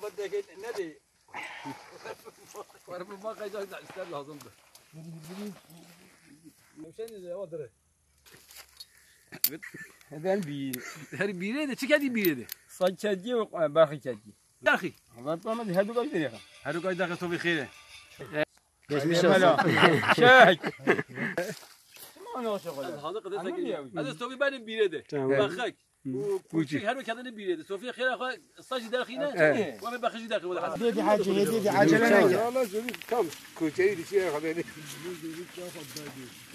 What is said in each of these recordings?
خدك ندي وارب ما قاعد استاذ لازم مشان يودره هذا البير هر بيره ده چه کدی بیره ده صاج كذي وباخي كذي درخی والله ما هذا قاعد يدير هر قاعد داخل تو بخيره geçmiş olsun شاك ما انا شغل هذا قد هذا تو benim بیره ده بخك وكوشي هر كدن بیره ده صوفي خير اخو صاج داخلينه وما بخشي داخل ولا حد هدي حاجه هدي عجله والله شوفي كم كوتشي دي شيء خبيني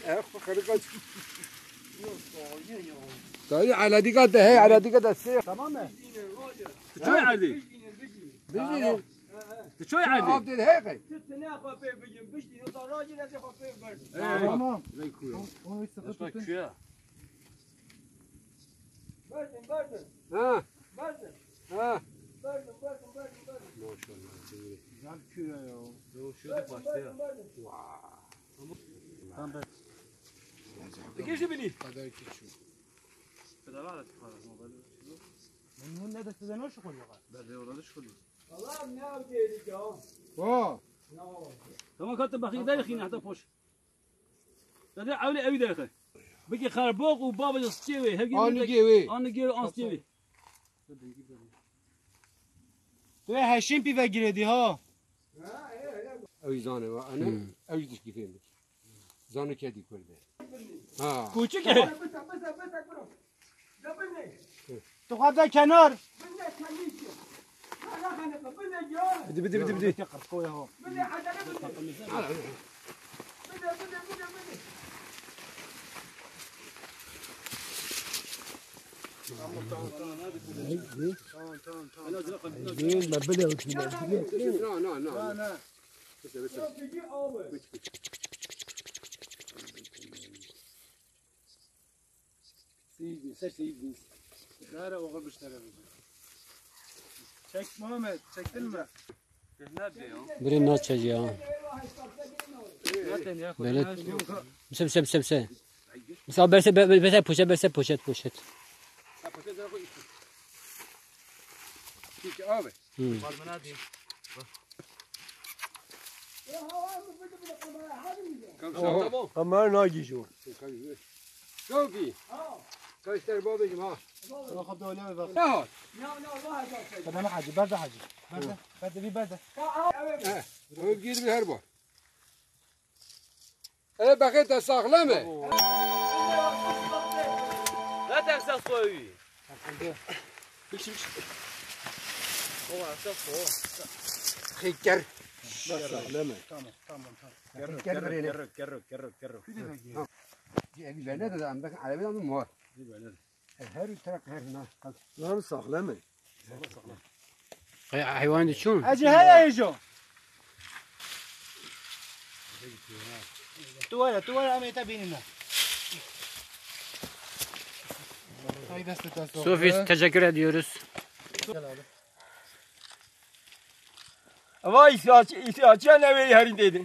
اخ خرقت طيب على دي قد هي على دي قد السيخ تمام شو عادي بيجي شو عادي عبد الهيقي تنا خفي بيجي بيجي راجل هذا خفي تمام ها ها ما شاء الله كيف بني من هذا تزنوا شغل واه تمام كنت بخيل داخلين حتى فوش هذا عولي أوي داخل بقي خربوق وبابا يستوي انا جيوي أنا جيرو أنستوي تو هشیم پی وگیردی ها اوي زانه وانا اوي دش كيفين زانه كدي كل ها کوچیکه تو خود در کنار بدي تقرقوه ها لا çek Muhammed çektin mi? بري نوت شجيا بلد بس مثلا بس بوشت اما ناجي شو شوفي كايستر بابي جماعه خد دوله بقى لا طب انا حاجه برده حاجه برده بي برده هو بجيب الهربه انا بقيت ساغلمه لا تنسى صوي خيكر tamam كرر يعني بنات ده عندك على بيت عندهم مار هاري ترك هنا نعم ساغلمه حيوان شلون اجي هيا يجو تولا ama يتابعيننا هاي دست Sofi teşekkür ediyoruz. Vay ihtiyaç ne veri herindeydi.